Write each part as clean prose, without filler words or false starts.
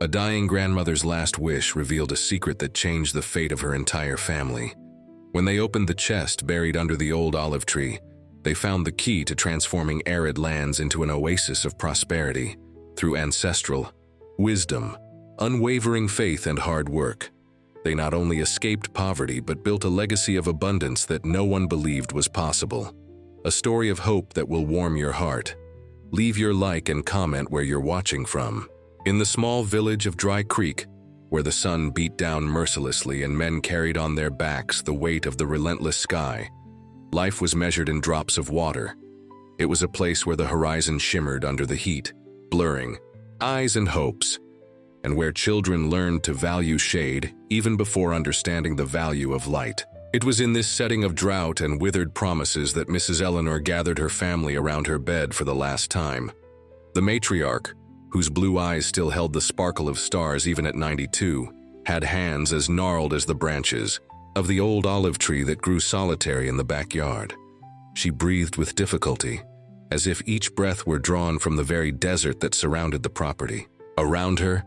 A dying grandmother's last wish revealed a secret that changed the fate of her entire family. When they opened the chest buried under the old olive tree, they found the key to transforming arid lands into an oasis of prosperity through ancestral wisdom, unwavering faith, and hard work. They not only escaped poverty but built a legacy of abundance that no one believed was possible. A story of hope that will warm your heart. Leave your like and comment where you're watching from. In the small village of Dry Creek, where the sun beat down mercilessly and men carried on their backs the weight of the relentless sky, life was measured in drops of water. It was a place where the horizon shimmered under the heat, blurring eyes and hopes, and where children learned to value shade even before understanding the value of light. It was in this setting of drought and withered promises that Mrs. Eleanor gathered her family around her bed for the last time. The matriarch, whose blue eyes still held the sparkle of stars even at 92, had hands as gnarled as the branches of the old olive tree that grew solitary in the backyard. She breathed with difficulty, as if each breath were drawn from the very desert that surrounded the property. Around her,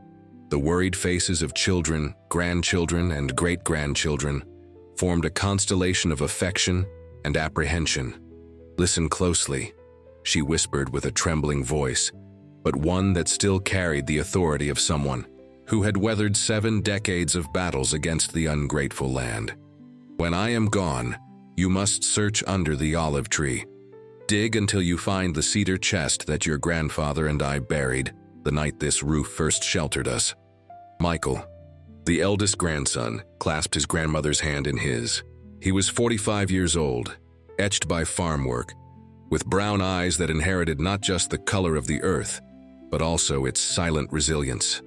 the worried faces of children, grandchildren, and great-grandchildren formed a constellation of affection and apprehension. "Listen closely," she whispered with a trembling voice, but one that still carried the authority of someone who had weathered 7 decades of battles against the ungrateful land. "When I am gone, you must search under the olive tree. Dig until you find the cedar chest that your grandfather and I buried the night this roof first sheltered us." Michael, the eldest grandson, clasped his grandmother's hand in his. He was 45 years old, etched by farm work, with brown eyes that inherited not just the color of the earth, but also its silent resilience.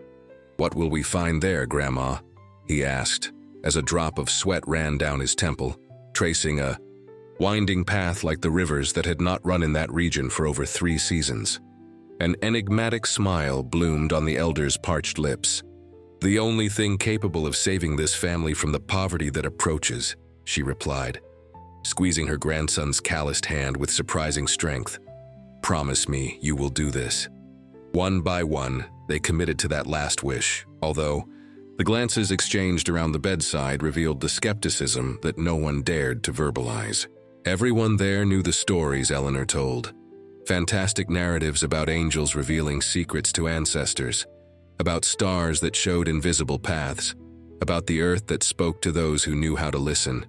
"What will we find there, Grandma?" he asked, as a drop of sweat ran down his temple, tracing a winding path like the rivers that had not run in that region for over 3 seasons. An enigmatic smile bloomed on the elder's parched lips. "The only thing capable of saving this family from the poverty that approaches," she replied, squeezing her grandson's calloused hand with surprising strength. "Promise me you will do this." One by one, they committed to that last wish, although the glances exchanged around the bedside revealed the skepticism that no one dared to verbalize. Everyone there knew the stories Eleanor told. Fantastic narratives about angels revealing secrets to ancestors, about stars that showed invisible paths, about the earth that spoke to those who knew how to listen.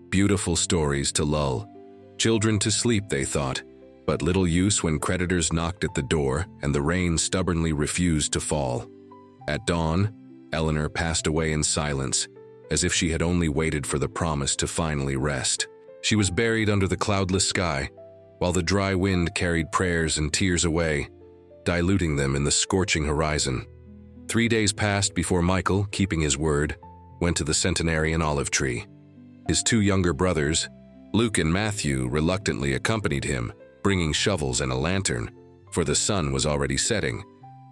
Beautiful stories to lull children to sleep, they thought, but little use when creditors knocked at the door and the rain stubbornly refused to fall. At dawn, Eleanor passed away in silence, as if she had only waited for the promise to finally rest. She was buried under the cloudless sky, while the dry wind carried prayers and tears away, diluting them in the scorching horizon. 3 days passed before Michael, keeping his word, went to the centenarian olive tree. His 2 younger brothers, Luke and Matthew, reluctantly accompanied him, bringing shovels and a lantern, for the sun was already setting,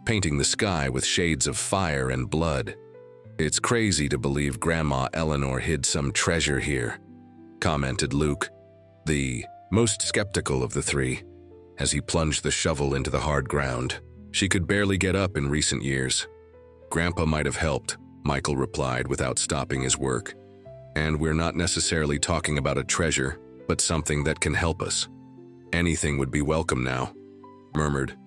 painting the sky with shades of fire and blood. "It's crazy to believe Grandma Eleanor hid some treasure here," commented Luke, the most skeptical of the 3, as he plunged the shovel into the hard ground. "She could barely get up in recent years." "Grandpa might have helped," Michael replied without stopping his work. "And we're not necessarily talking about a treasure, but something that can help us. Anything would be welcome now," murmured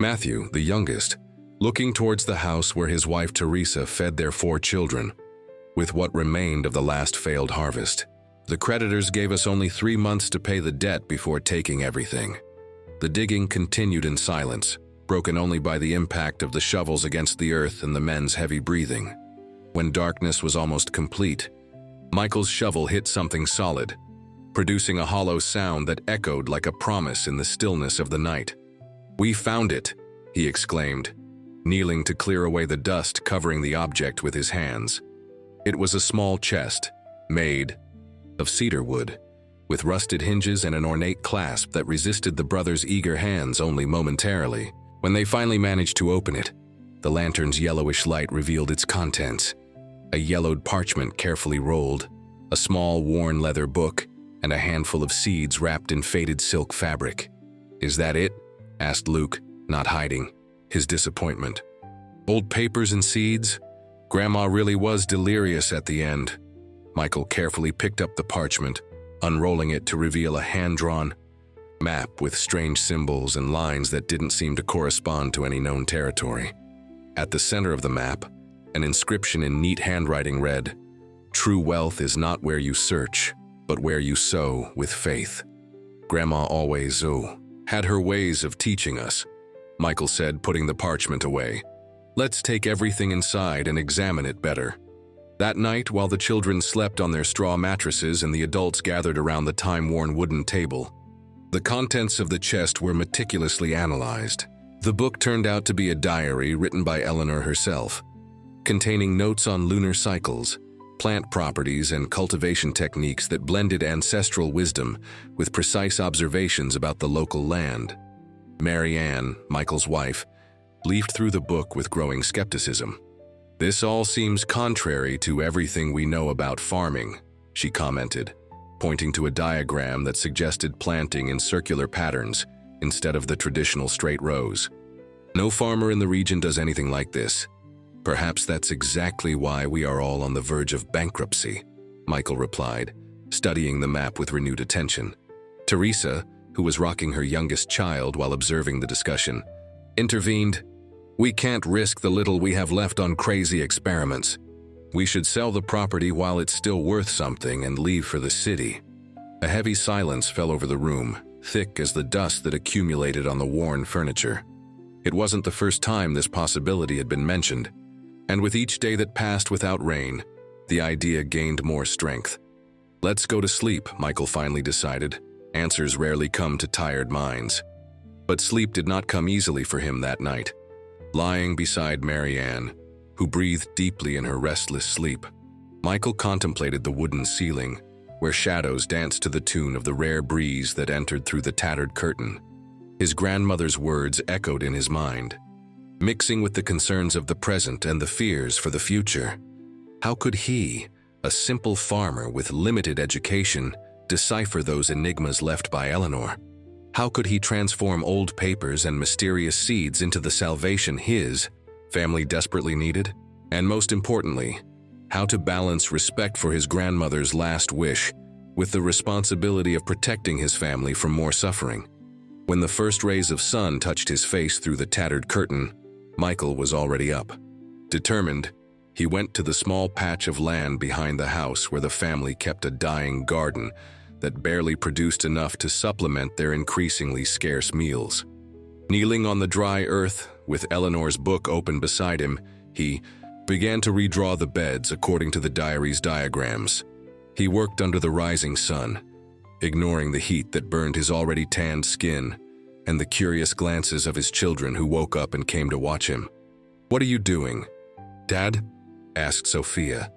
Matthew, the youngest, looking towards the house where his wife Teresa fed their 4 children, with what remained of the last failed harvest. "The creditors gave us only 3 months to pay the debt before taking everything." The digging continued in silence, broken only by the impact of the shovels against the earth and the men's heavy breathing. When darkness was almost complete, Michael's shovel hit something solid, producing a hollow sound that echoed like a promise in the stillness of the night. "We found it," he exclaimed, kneeling to clear away the dust covering the object with his hands. It was a small chest, made of cedar wood, with rusted hinges and an ornate clasp that resisted the brothers' eager hands only momentarily. When they finally managed to open it, the lantern's yellowish light revealed its contents. A yellowed parchment carefully rolled, a small worn leather book, and a handful of seeds wrapped in faded silk fabric. "Is that it?" asked Luke, not hiding his disappointment. Old papers and seeds? Grandma really was delirious at the end. Michael carefully picked up the parchment, unrolling it to reveal a hand-drawn map with strange symbols and lines that didn't seem to correspond to any known territory. At the center of the map, an inscription in neat handwriting read, "True wealth is not where you search, but where you sow with faith." Grandma always had her ways of teaching us, Michael said, putting the parchment away. Let's take everything inside and examine it better. That night, while the children slept on their straw mattresses and the adults gathered around the time-worn wooden table, the contents of the chest were meticulously analyzed. The book turned out to be a diary written by Eleanor herself, containing notes on lunar cycles, plant properties, and cultivation techniques that blended ancestral wisdom with precise observations about the local land. Mary Ann, Michael's wife, leafed through the book with growing skepticism. "This all seems contrary to everything we know about farming," she commented, pointing to a diagram that suggested planting in circular patterns instead of the traditional straight rows. "No farmer in the region does anything like this. Perhaps that's exactly why we are all on the verge of bankruptcy," Michael replied, studying the map with renewed attention. Teresa, who was rocking her youngest child while observing the discussion, intervened. "We can't risk the little we have left on crazy experiments. We should sell the property while it's still worth something and leave for the city." A heavy silence fell over the room, thick as the dust that accumulated on the worn furniture. It wasn't the first time this possibility had been mentioned, and with each day that passed without rain, the idea gained more strength. "Let's go to sleep," Michael finally decided. Answers rarely come to tired minds. But sleep did not come easily for him that night. Lying beside Mary Ann, who breathed deeply in her restless sleep, Michael contemplated the wooden ceiling, where shadows danced to the tune of the rare breeze that entered through the tattered curtain. His grandmother's words echoed in his mind, mixing with the concerns of the present and the fears for the future. How could he, a simple farmer with limited education, decipher those enigmas left by Eleanor? How could he transform old papers and mysterious seeds into the salvation his family desperately needed? And most importantly, how to balance respect for his grandmother's last wish with the responsibility of protecting his family from more suffering? When the first rays of sun touched his face through the tattered curtain, Michael was already up. Determined, he went to the small patch of land behind the house where the family kept a dying garden that barely produced enough to supplement their increasingly scarce meals. Kneeling on the dry earth, with Eleanor's book open beside him, he began to redraw the beds according to the diary's diagrams. He worked under the rising sun, ignoring the heat that burned his already tanned skin and the curious glances of his children who woke up and came to watch him. "What are you doing, Dad?" asked Sophia,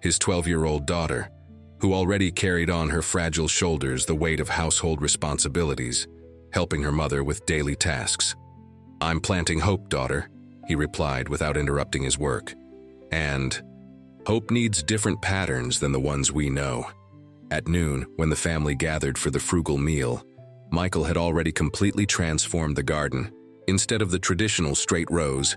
his 12-year-old daughter, who already carried on her fragile shoulders the weight of household responsibilities, helping her mother with daily tasks. "I'm planting hope, daughter," he replied without interrupting his work. "And hope needs different patterns than the ones we know." At noon, when the family gathered for the frugal meal, Michael had already completely transformed the garden. Instead of the traditional straight rows,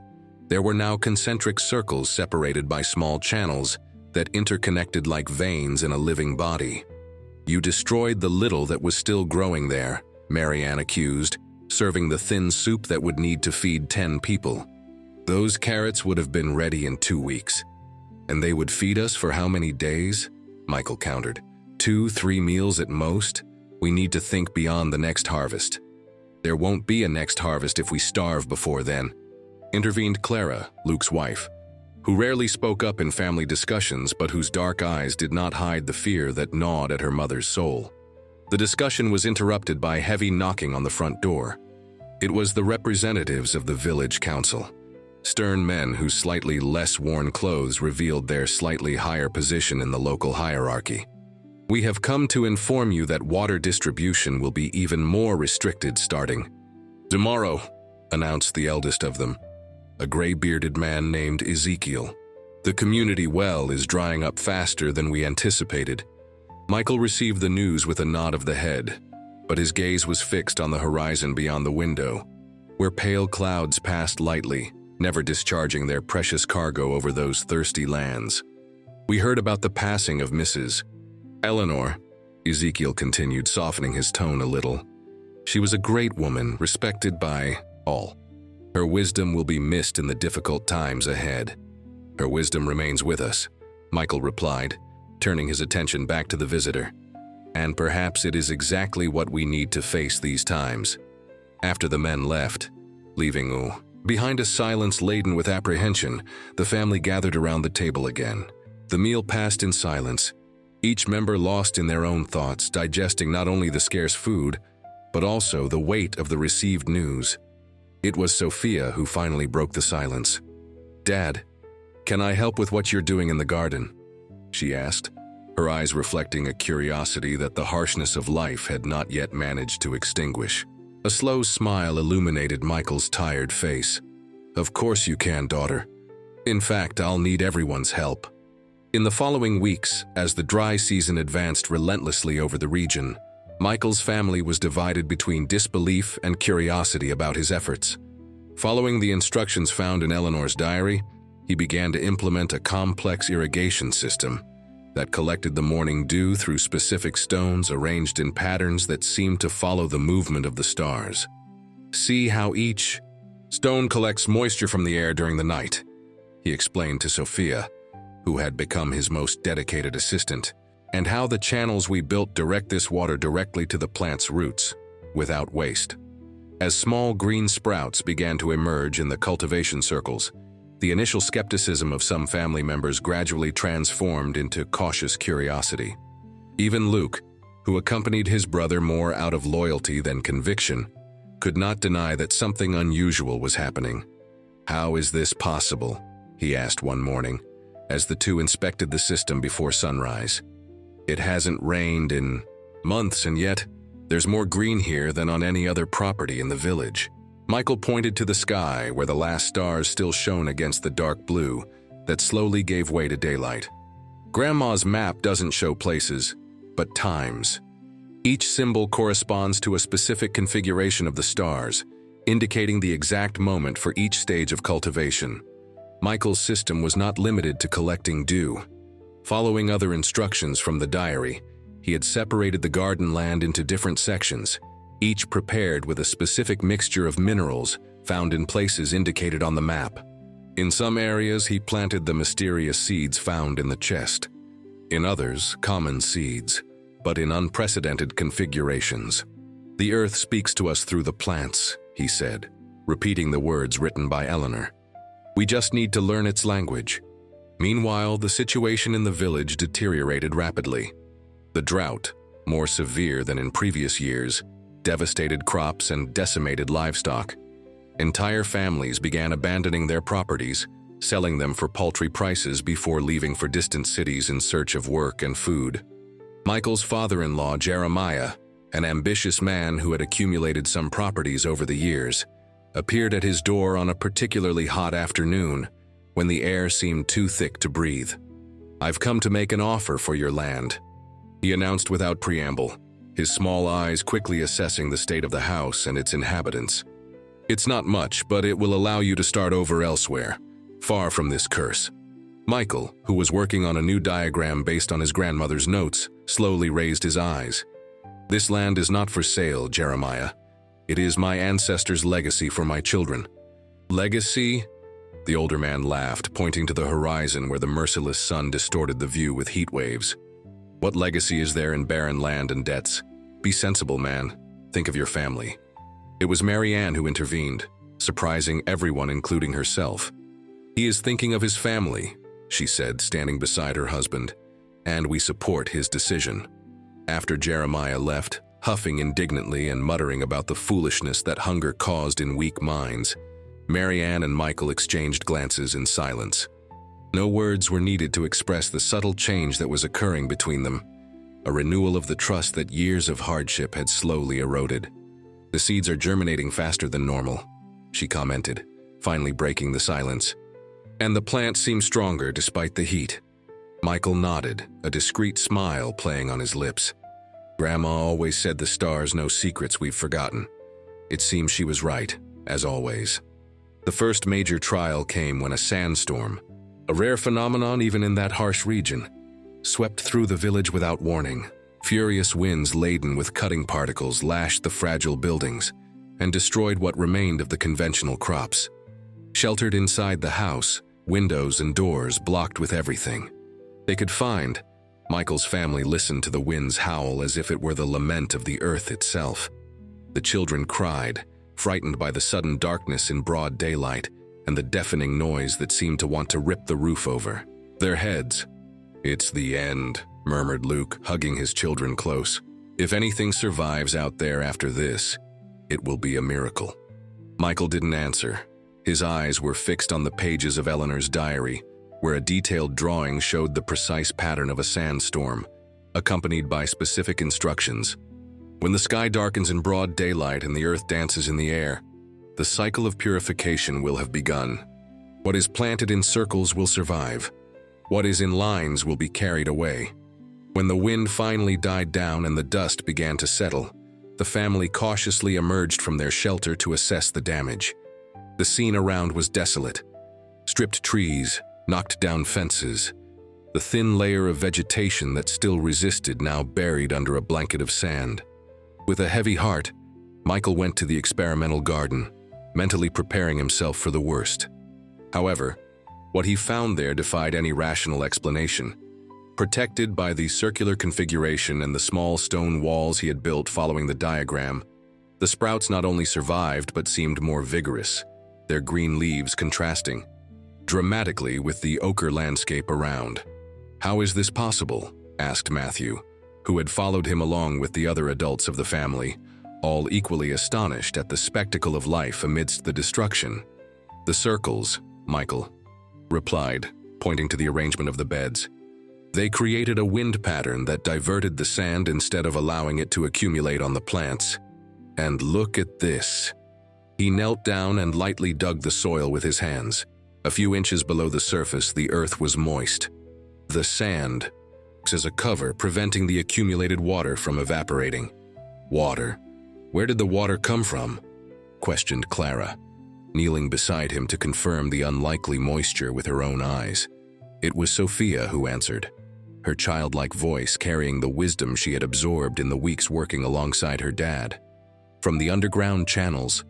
there were now concentric circles separated by small channels that interconnected like veins in a living body. "You destroyed the little that was still growing there," Mary Ann accused, serving the thin soup that would need to feed 10 people. "Those carrots would have been ready in 2 weeks. And they would feed us for how many days?" Michael countered. 2-3 meals at most? We need to think beyond the next harvest." "There won't be a next harvest if we starve before then," intervened Clara, Luke's wife, who rarely spoke up in family discussions but whose dark eyes did not hide the fear that gnawed at her mother's soul. The discussion was interrupted by heavy knocking on the front door. It was the representatives of the village council, stern men whose slightly less worn clothes revealed their slightly higher position in the local hierarchy. "We have come to inform you that water distribution will be even more restricted starting tomorrow," announced the eldest of them, a gray-bearded man named Ezekiel. "The community well is drying up faster than we anticipated." Michael received the news with a nod of the head, but his gaze was fixed on the horizon beyond the window, where pale clouds passed lightly, never discharging their precious cargo over those thirsty lands. We heard about the passing of Mrs. Eleanor, Ezekiel continued, softening his tone a little. She was a great woman, respected by all. Her wisdom will be missed in the difficult times ahead. Her wisdom remains with us, Michael replied, turning his attention back to the visitor. And perhaps it is exactly what we need to face these times. After the men left, leaving behind a silence laden with apprehension, the family gathered around the table again. The meal passed in silence, each member lost in their own thoughts, digesting not only the scarce food, but also the weight of the received news. It was Sophia who finally broke the silence. "Dad, can I help with what you're doing in the garden?" she asked, her eyes reflecting a curiosity that the harshness of life had not yet managed to extinguish. A slow smile illuminated Michael's tired face. "Of course you can, daughter. In fact, I'll need everyone's help." In the following weeks, as the dry season advanced relentlessly over the region, Michael's family was divided between disbelief and curiosity about his efforts. Following the instructions found in Eleanor's diary, he began to implement a complex irrigation system that collected the morning dew through specific stones arranged in patterns that seemed to follow the movement of the stars. "See how each stone collects moisture from the air during the night," he explained to Sophia, who had become his most dedicated assistant, "and how the channels we built direct this water directly to the plant's roots, without waste." As small green sprouts began to emerge in the cultivation circles, the initial skepticism of some family members gradually transformed into cautious curiosity. Even Luke, who accompanied his brother more out of loyalty than conviction, could not deny that something unusual was happening. "How is this possible?" he asked one morning, as the two inspected the system before sunrise. "It hasn't rained in months, and yet there's more green here than on any other property in the village." Michael pointed to the sky, where the last stars still shone against the dark blue that slowly gave way to daylight. "Grandma's map doesn't show places, but times. Each symbol corresponds to a specific configuration of the stars, indicating the exact moment for each stage of cultivation." Michael's system was not limited to collecting dew. Following other instructions from the diary, he had separated the garden land into different sections, each prepared with a specific mixture of minerals found in places indicated on the map. In some areas, he planted the mysterious seeds found in the chest. In others, common seeds, but in unprecedented configurations. "The earth speaks to us through the plants," he said, repeating the words written by Eleanor. "We just need to learn its language." Meanwhile, the situation in the village deteriorated rapidly. The drought, more severe than in previous years, devastated crops and decimated livestock. Entire families began abandoning their properties, selling them for paltry prices before leaving for distant cities in search of work and food. Michael's father-in-law, Jeremiah, an ambitious man who had accumulated some properties over the years, appeared at his door on a particularly hot afternoon when the air seemed too thick to breathe. "I've come to make an offer for your land," he announced without preamble, his small eyes quickly assessing the state of the house and its inhabitants. "It's not much, but it will allow you to start over elsewhere, far from this curse." Michael, who was working on a new diagram based on his grandmother's notes, slowly raised his eyes. "This land is not for sale, Jeremiah. It is my ancestors' legacy for my children." "Legacy?" The older man laughed, pointing to the horizon where the merciless sun distorted the view with heat waves. "What legacy is there in barren land and debts? Be sensible, man. Think of your family." It was Mary Ann who intervened, surprising everyone, including herself. "He is thinking of his family," she said, standing beside her husband, "and we support his decision." After Jeremiah left, huffing indignantly and muttering about the foolishness that hunger caused in weak minds, Mary Ann and Michael exchanged glances in silence. No words were needed to express the subtle change that was occurring between them, a renewal of the trust that years of hardship had slowly eroded. "The seeds are germinating faster than normal," she commented, finally breaking the silence. "And the plant seems stronger despite the heat." Michael nodded, a discreet smile playing on his lips. "Grandma always said the stars know secrets we've forgotten. It seems she was right, as always." The first major trial came when a sandstorm, a rare phenomenon even in that harsh region, swept through the village without warning. Furious winds laden with cutting particles lashed the fragile buildings and destroyed what remained of the conventional crops. Sheltered inside the house, windows and doors blocked with everything they could find, Michael's family listened to the winds howl as if it were the lament of the earth itself. The children cried, frightened by the sudden darkness in broad daylight and the deafening noise that seemed to want to rip the roof over their heads. "It's the end," murmured Luke, hugging his children close. "If anything survives out there after this, it will be a miracle." Michael didn't answer. His eyes were fixed on the pages of Eleanor's diary, where a detailed drawing showed the precise pattern of a sandstorm, accompanied by specific instructions. When the sky darkens in broad daylight and the earth dances in the air, the cycle of purification will have begun. What is planted in circles will survive. What is in lines will be carried away. When the wind finally died down and the dust began to settle, the family cautiously emerged from their shelter to assess the damage. The scene around was desolate. Stripped trees, knocked down fences, the thin layer of vegetation that still resisted now buried under a blanket of sand. With a heavy heart, Michael went to the experimental garden, mentally preparing himself for the worst. However, what he found there defied any rational explanation. Protected by the circular configuration and the small stone walls he had built following the diagram, the sprouts not only survived but seemed more vigorous, their green leaves contrasting dramatically with the ochre landscape around. "How is this possible?" asked Matthew, who had followed him along with the other adults of the family, all equally astonished at the spectacle of life amidst the destruction. "The circles," Michael replied, pointing to the arrangement of the beds. "They created a wind pattern that diverted the sand instead of allowing it to accumulate on the plants. And look at this." He knelt down and lightly dug the soil with his hands. A few inches below the surface, the earth was moist. The sand acts as a cover, preventing the accumulated water from evaporating. "Water? Where did the water come from?" questioned Clara, kneeling beside him to confirm the unlikely moisture with her own eyes. It was Sophia who answered, her childlike voice carrying the wisdom she had absorbed in the weeks working alongside her dad. "From the underground channels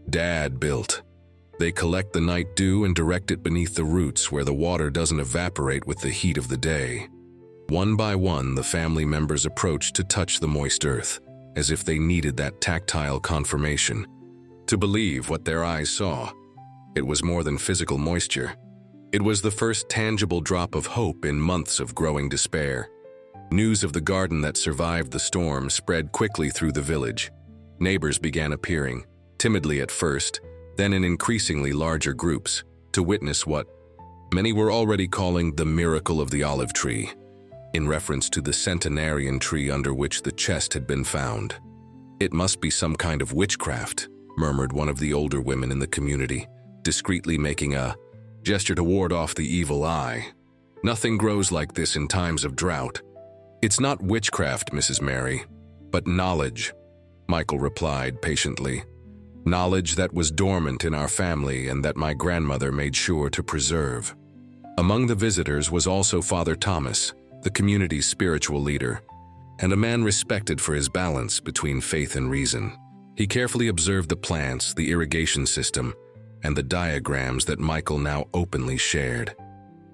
Dad built. They collect the night dew and direct it beneath the roots where the water doesn't evaporate with the heat of the day." One by one, the family members approached to touch the moist earth, as if they needed that tactile confirmation to believe what their eyes saw. It was more than physical moisture. It was the first tangible drop of hope in months of growing despair. News of the garden that survived the storm spread quickly through the village. Neighbors began appearing, timidly at first, then in increasingly larger groups, to witness what many were already calling the miracle of the olive tree, in reference to the centenarian tree under which the chest had been found. "It must be some kind of witchcraft," murmured one of the older women in the community, discreetly making a gesture to ward off the evil eye. "Nothing grows like this in times of drought." "It's not witchcraft, Mrs. Mary, but knowledge," Michael replied patiently. "Knowledge that was dormant in our family and that my grandmother made sure to preserve." Among the visitors was also Father Thomas, the community's spiritual leader, and a man respected for his balance between faith and reason. He carefully observed the plants, the irrigation system, and the diagrams that Michael now openly shared.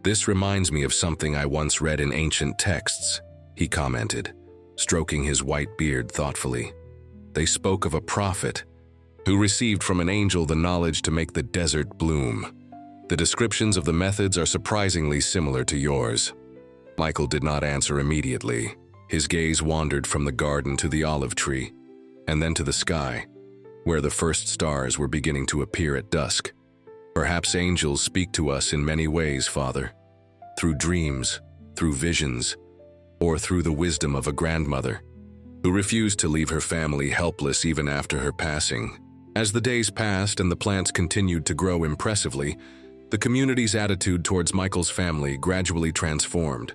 "This reminds me of something I once read in ancient texts," he commented, stroking his white beard thoughtfully. "They spoke of a prophet who received from an angel the knowledge to make the desert bloom. The descriptions of the methods are surprisingly similar to yours." Michael did not answer immediately. His gaze wandered from the garden to the olive tree, and then to the sky, where the first stars were beginning to appear at dusk. "Perhaps angels speak to us in many ways, Father. Through dreams, through visions, or through the wisdom of a grandmother who refused to leave her family helpless even after her passing." As the days passed and the plants continued to grow impressively, the community's attitude towards Michael's family gradually transformed.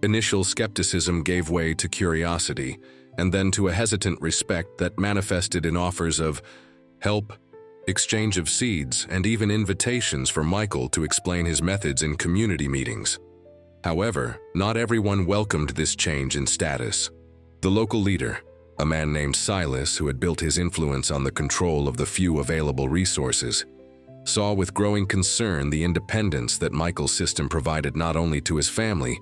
Initial skepticism gave way to curiosity, and then to a hesitant respect that manifested in offers of help exchange of seeds, and even invitations for Michael to explain his methods in community meetings. However, not everyone welcomed this change in status. The local leader, a man named Silas who had built his influence on the control of the few available resources, saw with growing concern the independence that Michael's system provided not only to his family,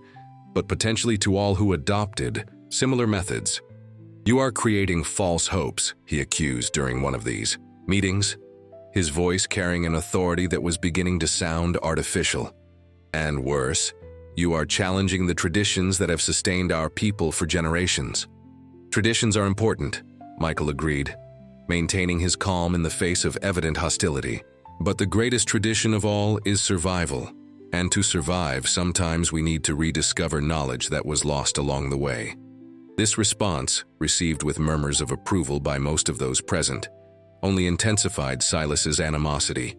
but potentially to all who adopted similar methods. "You are creating false hopes," he accused during one of these meetings, his voice carrying an authority that was beginning to sound artificial. "And worse, you are challenging the traditions that have sustained our people for generations." "Traditions are important," Michael agreed, maintaining his calm in the face of evident hostility. "But the greatest tradition of all is survival. And to survive, sometimes we need to rediscover knowledge that was lost along the way." This response, received with murmurs of approval by most of those present, only intensified Silas's animosity.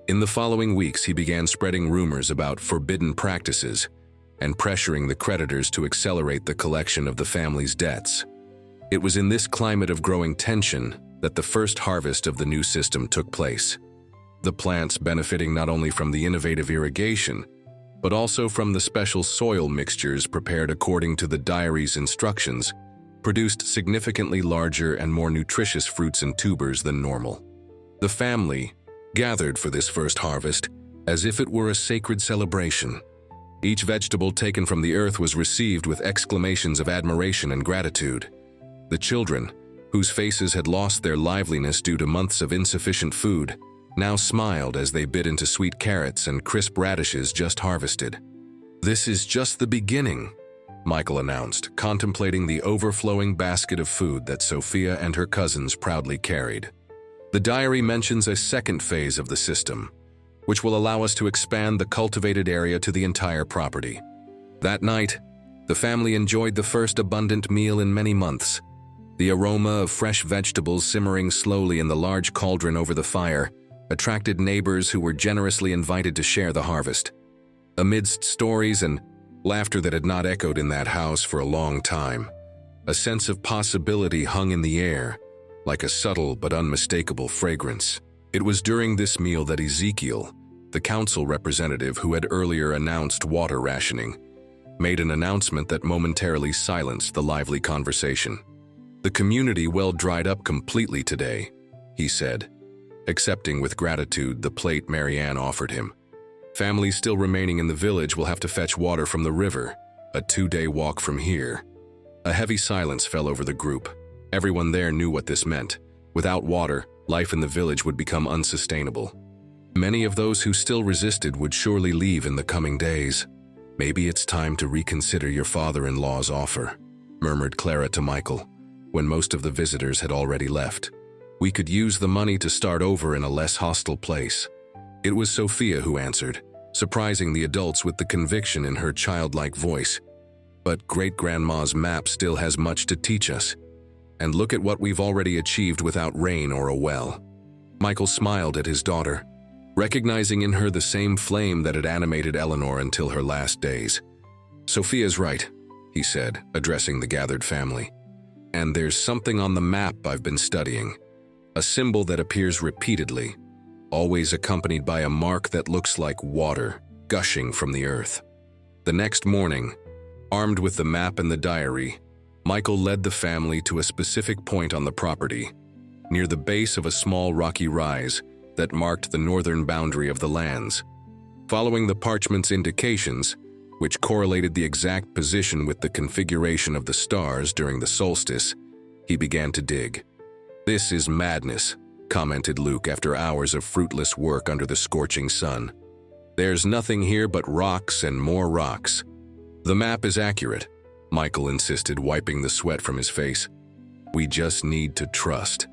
In the following weeks, he began spreading rumors about forbidden practices and pressuring the creditors to accelerate the collection of the family's debts. It was in this climate of growing tension that the first harvest of the new system took place. The plants benefiting not only from the innovative irrigation, but also from the special soil mixtures prepared according to the diary's instructions, produced significantly larger and more nutritious fruits and tubers than normal. The family gathered for this first harvest as if it were a sacred celebration. Each vegetable taken from the earth was received with exclamations of admiration and gratitude. The children, whose faces had lost their liveliness due to months of insufficient food, now smiled as they bit into sweet carrots and crisp radishes just harvested. "This is just the beginning," Michael announced, contemplating the overflowing basket of food that Sophia and her cousins proudly carried. The diary mentions a second phase of the system, which will allow us to expand the cultivated area to the entire property. That night, the family enjoyed the first abundant meal in many months. The aroma of fresh vegetables simmering slowly in the large cauldron over the fire attracted neighbors who were generously invited to share the harvest. Amidst stories and laughter that had not echoed in that house for a long time, a sense of possibility hung in the air, like a subtle but unmistakable fragrance. It was during this meal that Ezekiel, the council representative who had earlier announced water rationing, made an announcement that momentarily silenced the lively conversation. "The community well dried up completely today," he said, accepting with gratitude the plate Marianne offered him. "Families still remaining in the village will have to fetch water from the river, a 2-day walk from here." A heavy silence fell over the group. Everyone there knew what this meant. Without water, life in the village would become unsustainable. Many of those who still resisted would surely leave in the coming days. "Maybe it's time to reconsider your father-in-law's offer," murmured Clara to Michael, when most of the visitors had already left. "We could use the money to start over in a less hostile place." It was Sophia who answered, surprising the adults with the conviction in her childlike voice. "But great-grandma's map still has much to teach us. And look at what we've already achieved without rain or a well." Michael smiled at his daughter, recognizing in her the same flame that had animated Eleanor until her last days. "Sophia's right," he said, addressing the gathered family. "And there's something on the map I've been studying. A symbol that appears repeatedly, always accompanied by a mark that looks like water gushing from the earth." The next morning, armed with the map and the diary, Michael led the family to a specific point on the property, near the base of a small rocky rise that marked the northern boundary of the lands. Following the parchment's indications, which correlated the exact position with the configuration of the stars during the solstice, he began to dig. "This is madness," commented Luke after hours of fruitless work under the scorching sun. "There's nothing here but rocks and more rocks." "The map is accurate," Michael insisted, wiping the sweat from his face. "We just need to trust."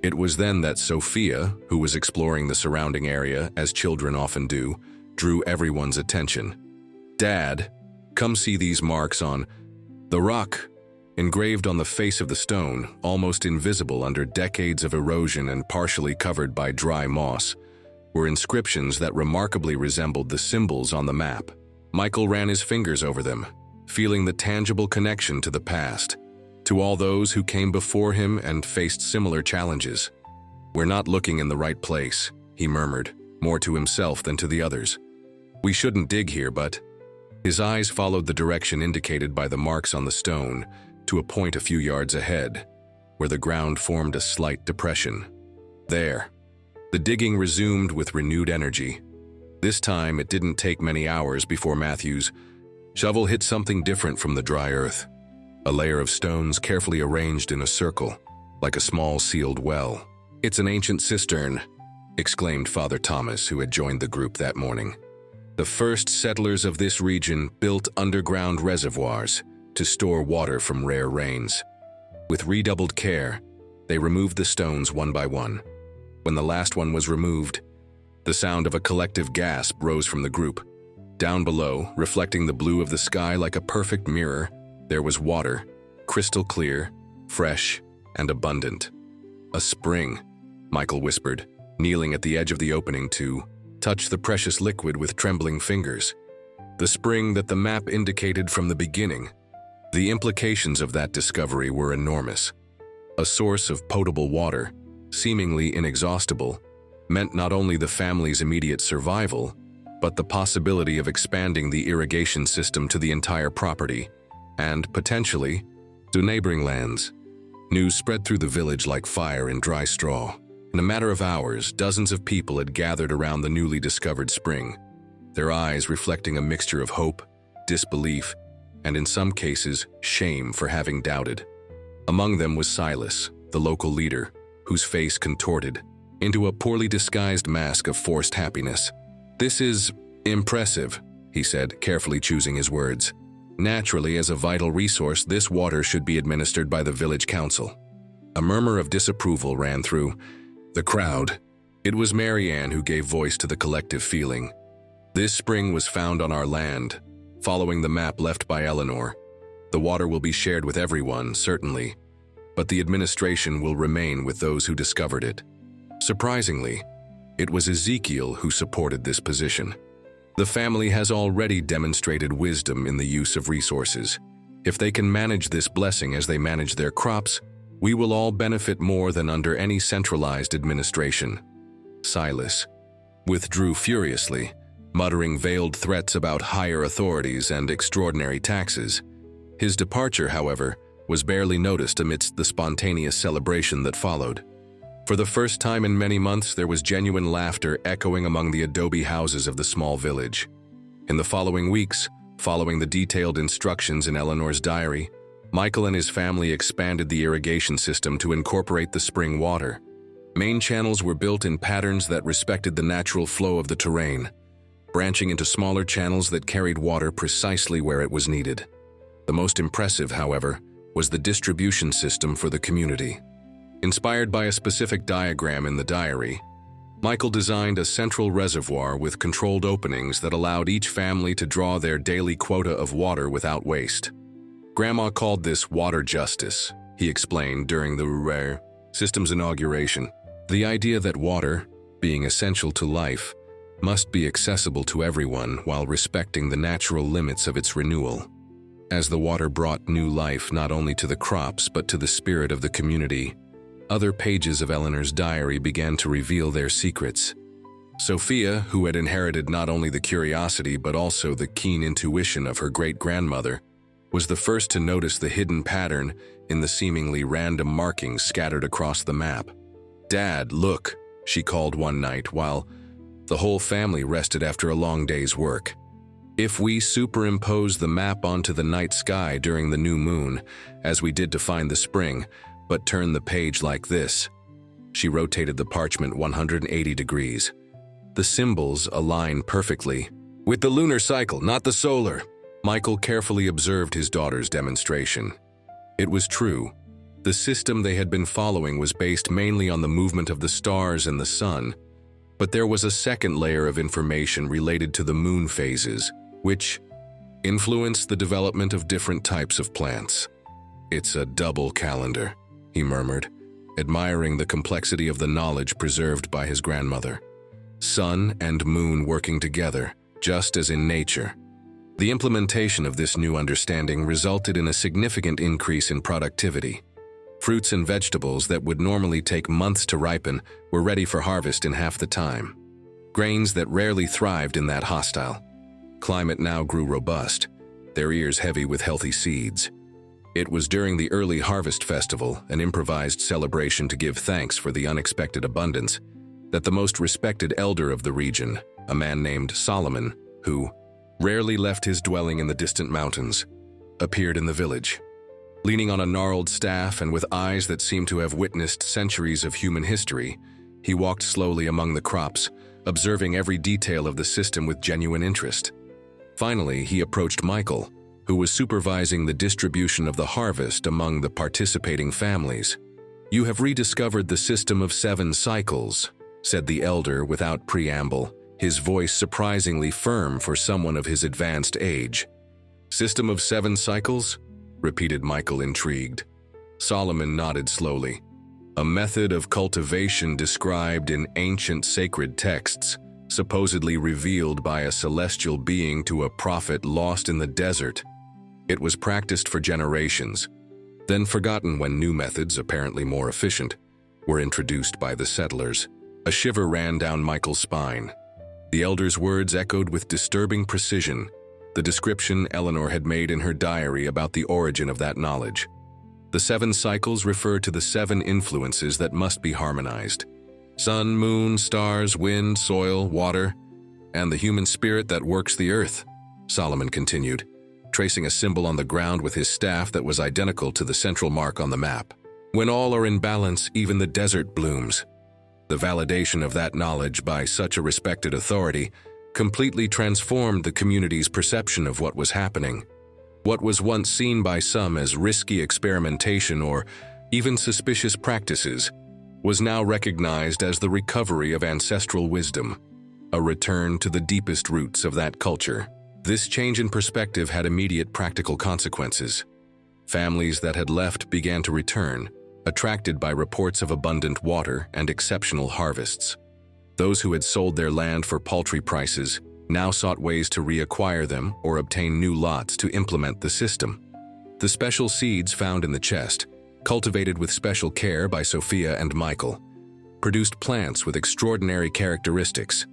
It was then that Sophia, who was exploring the surrounding area, as children often do, drew everyone's attention. "Dad, come see these marks on the rock." Engraved on the face of the stone, almost invisible under decades of erosion and partially covered by dry moss, were inscriptions that remarkably resembled the symbols on the map. Michael ran his fingers over them, feeling the tangible connection to the past, to all those who came before him and faced similar challenges. "We're not looking in the right place," he murmured, more to himself than to the others. "We shouldn't dig here, but—" His eyes followed the direction indicated by the marks on the stone to a point a few yards ahead, where the ground formed a slight depression. There. The digging resumed with renewed energy. This time, it didn't take many hours before Matthew's shovel hit something different from the dry earth. A layer of stones carefully arranged in a circle, like a small sealed well. "It's an ancient cistern," exclaimed Father Thomas, who had joined the group that morning. "The first settlers of this region built underground reservoirs to store water from rare rains. With redoubled care, they removed the stones one by one. When the last one was removed, the sound of a collective gasp rose from the group. Down below, reflecting the blue of the sky like a perfect mirror, there was water, crystal clear, fresh, and abundant. "A spring," Michael whispered, kneeling at the edge of the opening to touch the precious liquid with trembling fingers. The spring that the map indicated from the beginning. The implications of that discovery were enormous. A source of potable water, seemingly inexhaustible, meant not only the family's immediate survival, but the possibility of expanding the irrigation system to the entire property, and, potentially, to neighboring lands. News spread through the village like fire in dry straw. In a matter of hours, dozens of people had gathered around the newly discovered spring, their eyes reflecting a mixture of hope, disbelief, and in some cases, shame for having doubted. Among them was Silas, the local leader, whose face contorted into a poorly disguised mask of forced happiness. "This is impressive," he said, carefully choosing his words. "Naturally, as a vital resource, this water should be administered by the village council." A murmur of disapproval ran through the crowd. It was Mary Ann who gave voice to the collective feeling. "This spring was found on our land, following the map left by Eleanor. The water will be shared with everyone, certainly, but the administration will remain with those who discovered it." Surprisingly, it was Ezekiel who supported this position. "The family has already demonstrated wisdom in the use of resources. If they can manage this blessing as they manage their crops, we will all benefit more than under any centralized administration." Silas withdrew furiously, muttering veiled threats about higher authorities and extraordinary taxes. His departure, however, was barely noticed amidst the spontaneous celebration that followed. For the first time in many months, there was genuine laughter echoing among the adobe houses of the small village. In the following weeks, following the detailed instructions in Eleanor's diary, Michael and his family expanded the irrigation system to incorporate the spring water. Main channels were built in patterns that respected the natural flow of the terrain, branching into smaller channels that carried water precisely where it was needed. The most impressive, however, was the distribution system for the community. Inspired by a specific diagram in the diary, Michael designed a central reservoir with controlled openings that allowed each family to draw their daily quota of water without waste. "Grandma called this water justice," he explained during the rare system's inauguration. "The idea that water, being essential to life, must be accessible to everyone while respecting the natural limits of its renewal." As the water brought new life not only to the crops but to the spirit of the community, other pages of Eleanor's diary began to reveal their secrets. Sophia, who had inherited not only the curiosity but also the keen intuition of her great-grandmother, was the first to notice the hidden pattern in the seemingly random markings scattered across the map. "Dad, look," she called one night while the whole family rested after a long day's work. "If we superimpose the map onto the night sky during the new moon, as we did to find the spring, but turn the page like this." She rotated the parchment 180 degrees. "The symbols align perfectly with the lunar cycle, not the solar." Michael carefully observed his daughter's demonstration. It was true. The system they had been following was based mainly on the movement of the stars and the sun, but there was a second layer of information related to the moon phases, which influenced the development of different types of plants. "It's a double calendar," he murmured, admiring the complexity of the knowledge preserved by his grandmother. Sun and moon working together, just as in nature. The implementation of this new understanding resulted in a significant increase in productivity. Fruits and vegetables that would normally take months to ripen were ready for harvest in half the time. Grains that rarely thrived in that hostile climate now grew robust, their ears heavy with healthy seeds. It was during the early harvest festival, an improvised celebration to give thanks for the unexpected abundance, that the most respected elder of the region, a man named Solomon, who rarely left his dwelling in the distant mountains, appeared in the village. Leaning on a gnarled staff and with eyes that seemed to have witnessed centuries of human history, he walked slowly among the crops, observing every detail of the system with genuine interest. Finally, he approached Michael, who was supervising the distribution of the harvest among the participating families. "You have rediscovered the system of 7 cycles," said the elder without preamble, his voice surprisingly firm for someone of his advanced age. "System of 7 cycles?" repeated Michael, intrigued. Solomon nodded slowly. "A method of cultivation described in ancient sacred texts, supposedly revealed by a celestial being to a prophet lost in the desert. It was practiced for generations, then forgotten when new methods, apparently more efficient, were introduced by the settlers." A shiver ran down Michael's spine. The elder's words echoed with disturbing precision the description Eleanor had made in her diary about the origin of that knowledge. The 7 cycles refer to the 7 influences that must be harmonized: sun, moon, stars, wind, soil, water, and the human spirit that works the earth, Solomon continued, tracing a symbol on the ground with his staff that was identical to the central mark on the map. "When all are in balance, even the desert blooms." The validation of that knowledge by such a respected authority completely transformed the community's perception of what was happening. What was once seen by some as risky experimentation or even suspicious practices was now recognized as the recovery of ancestral wisdom, a return to the deepest roots of that culture. This change in perspective had immediate practical consequences. Families that had left began to return, attracted by reports of abundant water and exceptional harvests. Those who had sold their land for paltry prices now sought ways to reacquire them or obtain new lots to implement the system. The special seeds found in the chest, cultivated with special care by Sophia and Michael, produced plants with extraordinary characteristics: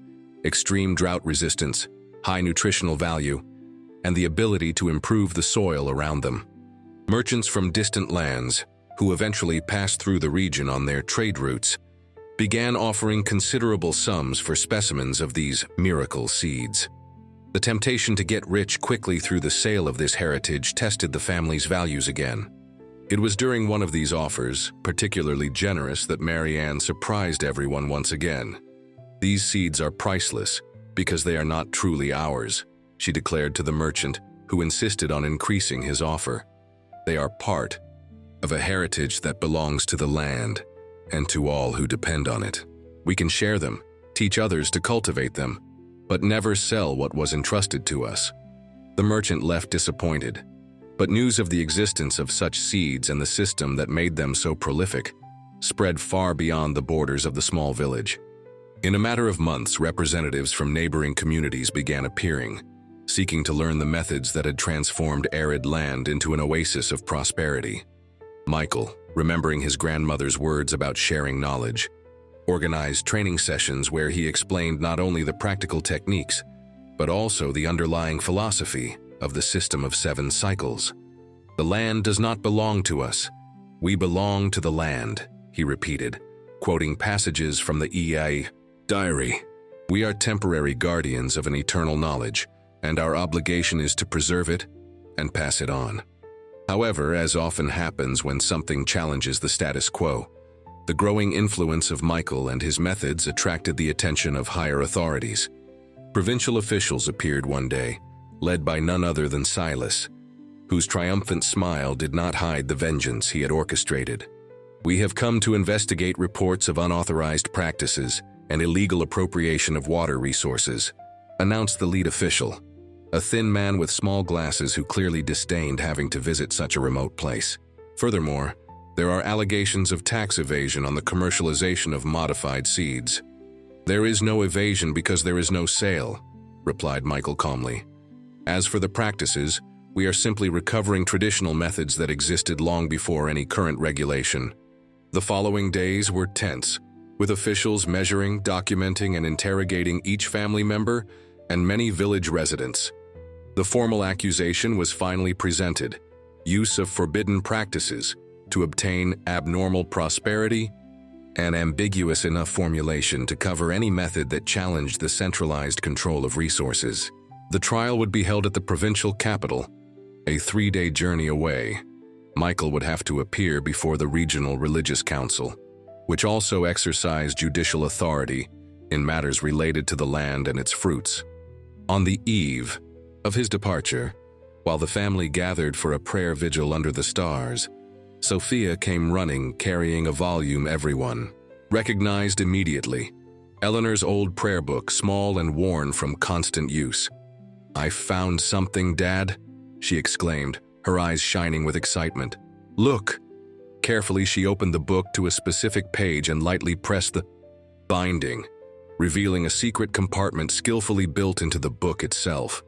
extreme drought resistance, high nutritional value, and the ability to improve the soil around them. Merchants from distant lands, who eventually passed through the region on their trade routes, began offering considerable sums for specimens of these miracle seeds. The temptation to get rich quickly through the sale of this heritage tested the family's values again. It was during one of these offers, particularly generous, that Mary Ann surprised everyone once again. "These seeds are priceless because they are not truly ours," she declared to the merchant, who insisted on increasing his offer. "They are part of a heritage that belongs to the land and to all who depend on it. We can share them, teach others to cultivate them, but never sell what was entrusted to us." The merchant left disappointed, but news of the existence of such seeds and the system that made them so prolific spread far beyond the borders of the small village. In a matter of months, representatives from neighboring communities began appearing, seeking to learn the methods that had transformed arid land into an oasis of prosperity. Michael, remembering his grandmother's words about sharing knowledge, organized training sessions where he explained not only the practical techniques, but also the underlying philosophy of the system of 7 cycles. "The land does not belong to us. We belong to the land," he repeated, quoting passages from the EI diary. "We are temporary guardians of an eternal knowledge, and our obligation is to preserve it and pass it on." However, as often happens when something challenges the status quo, the growing influence of Michael and his methods attracted the attention of higher authorities. Provincial officials appeared one day, led by none other than Silas, whose triumphant smile did not hide the vengeance he had orchestrated. "We have come to investigate reports of unauthorized practices and illegal appropriation of water resources," announced the lead official, a thin man with small glasses who clearly disdained having to visit such a remote place. "Furthermore, there are allegations of tax evasion on the commercialization of modified seeds." "There is no evasion because there is no sale," replied Michael calmly. "As for the practices, We are simply recovering traditional methods that existed long before any current regulation. The following days were tense, with officials measuring, documenting, and interrogating each family member and many village residents. The formal accusation was finally presented: use of forbidden practices to obtain abnormal prosperity, an ambiguous enough formulation to cover any method that challenged the centralized control of resources. The trial would be held at the provincial capital, a 3-day journey away. Michael would have to appear before the regional religious council, which also exercised judicial authority in matters related to the land and its fruits. On the eve of his departure, while the family gathered for a prayer vigil under the stars, Sophia came running, carrying a volume everyone recognized immediately. Eleanor's old prayer book, small and worn from constant use. "I found something, Dad," she exclaimed, her eyes shining with excitement. "Look." Carefully, she opened the book to a specific page and lightly pressed the binding, revealing a secret compartment skillfully built into the book itself.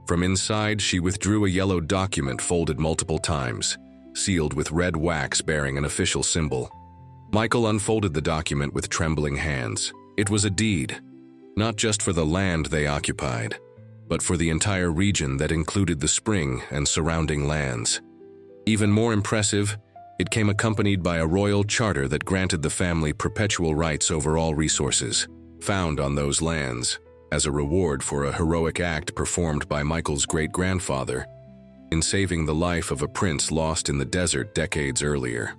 From inside, she withdrew a yellow document folded multiple times, sealed with red wax bearing an official symbol. Michael unfolded the document with trembling hands. It was a deed, not just for the land they occupied, but for the entire region that included the spring and surrounding lands. Even more impressive, it came accompanied by a royal charter that granted the family perpetual rights over all resources found on those lands, as a reward for a heroic act performed by Michael's great-grandfather in saving the life of a prince lost in the desert decades earlier.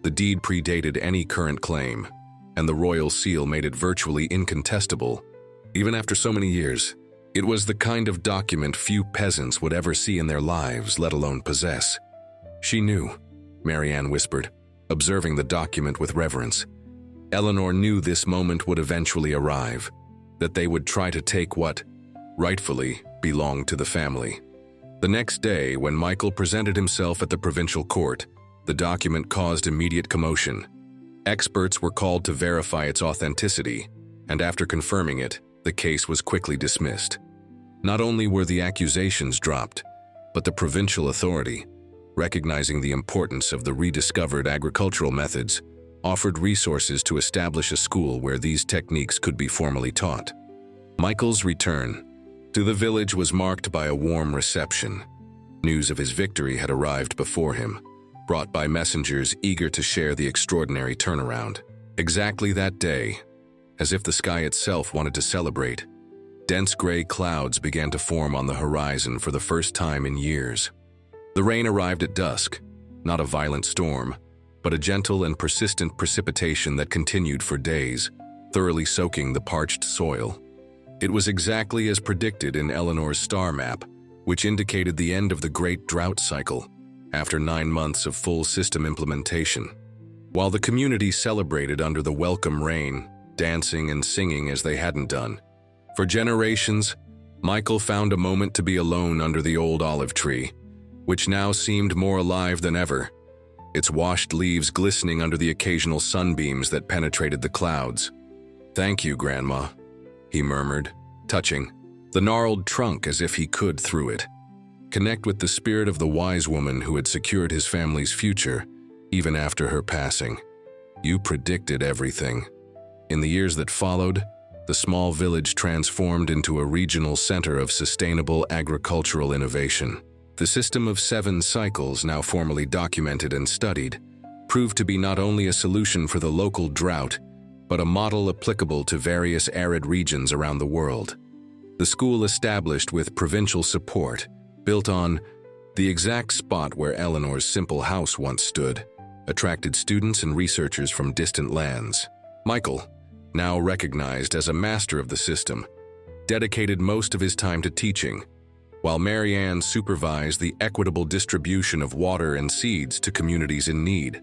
The deed predated any current claim, and the royal seal made it virtually incontestable. Even after so many years, it was the kind of document few peasants would ever see in their lives, let alone possess. "She knew," Marianne whispered, observing the document with reverence. Eleanor knew this moment would eventually arrive, that they would try to take what rightfully belonged to the family. The next day, when Michael presented himself at the provincial court, the document caused immediate commotion. Experts were called to verify its authenticity, and after confirming it, the case was quickly dismissed. Not only were the accusations dropped, but the provincial authority, recognizing the importance of the rediscovered agricultural methods, offered resources to establish a school where these techniques could be formally taught. Michael's return to the village was marked by a warm reception. News of his victory had arrived before him, brought by messengers eager to share the extraordinary turnaround. Exactly that day, as if the sky itself wanted to celebrate, dense gray clouds began to form on the horizon for the first time in years. The rain arrived at dusk, not a violent storm, but a gentle and persistent precipitation that continued for days, thoroughly soaking the parched soil. It was exactly as predicted in Eleanor's star map, which indicated the end of the great drought cycle, after 9 months of full system implementation. While the community celebrated under the welcome rain, dancing and singing as they hadn't done for generations, Michael found a moment to be alone under the old olive tree, which now seemed more alive than ever, its washed leaves glistening under the occasional sunbeams that penetrated the clouds. "Thank you, Grandma," he murmured, touching the gnarled trunk as if he could, through it, connect with the spirit of the wise woman who had secured his family's future, even after her passing. "You predicted everything." In the years that followed, the small village transformed into a regional center of sustainable agricultural innovation. The system of 7 cycles, now formally documented and studied, proved to be not only a solution for the local drought, but a model applicable to various arid regions around the world. The school, established with provincial support, built on the exact spot where Eleanor's simple house once stood, attracted students and researchers from distant lands. Michael, now recognized as a master of the system, dedicated most of his time to teaching, while Marianne supervised the equitable distribution of water and seeds to communities in need.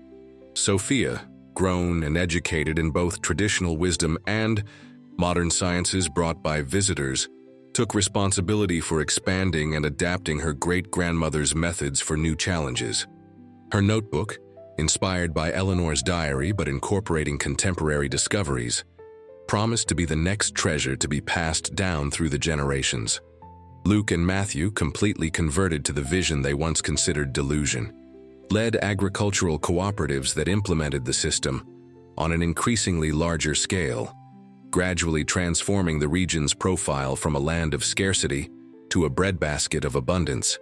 Sophia, grown and educated in both traditional wisdom and modern sciences brought by visitors, took responsibility for expanding and adapting her great-grandmother's methods for new challenges. Her notebook, inspired by Eleanor's diary but incorporating contemporary discoveries, promised to be the next treasure to be passed down through the generations. Luke and Matthew, completely converted to the vision they once considered delusion, led agricultural cooperatives that implemented the system on an increasingly larger scale, gradually transforming the region's profile from a land of scarcity to a breadbasket of abundance.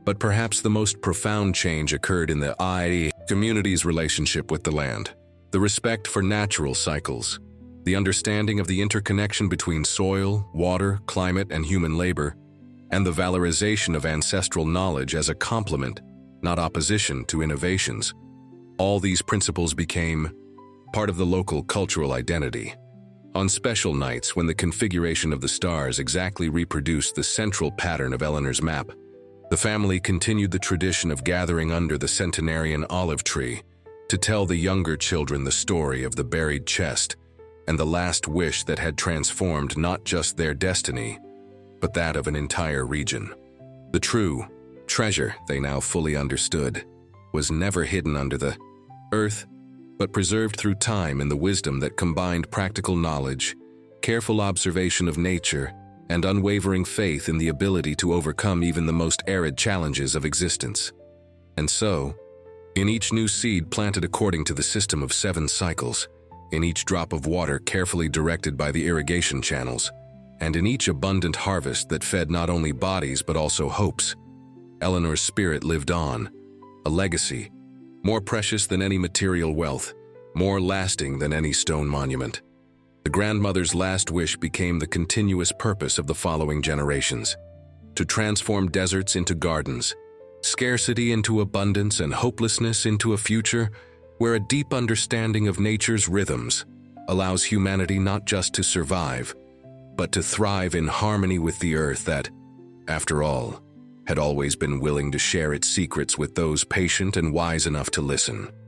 But perhaps the most profound change occurred in the community's relationship with the land. The respect for natural cycles, the understanding of the interconnection between soil, water, climate, and human labor, and the valorization of ancestral knowledge as a complement, not opposition, to innovations. All these principles became part of the local cultural identity. On special nights, when the configuration of the stars exactly reproduced the central pattern of Eleanor's map, the family continued the tradition of gathering under the centenarian olive tree to tell the younger children the story of the buried chest and the last wish that had transformed not just their destiny, but that of an entire region. The true treasure, they now fully understood, was never hidden under the earth, but preserved through time in the wisdom that combined practical knowledge, careful observation of nature, and unwavering faith in the ability to overcome even the most arid challenges of existence. And so, in each new seed planted according to the system of 7 cycles, in each drop of water carefully directed by the irrigation channels, and in each abundant harvest that fed not only bodies but also hopes, Eleanor's spirit lived on, a legacy, more precious than any material wealth, more lasting than any stone monument. The grandmother's last wish became the continuous purpose of the following generations: to transform deserts into gardens, scarcity into abundance, and hopelessness into a future where a deep understanding of nature's rhythms allows humanity not just to survive, but to thrive in harmony with the earth that, after all, had always been willing to share its secrets with those patient and wise enough to listen.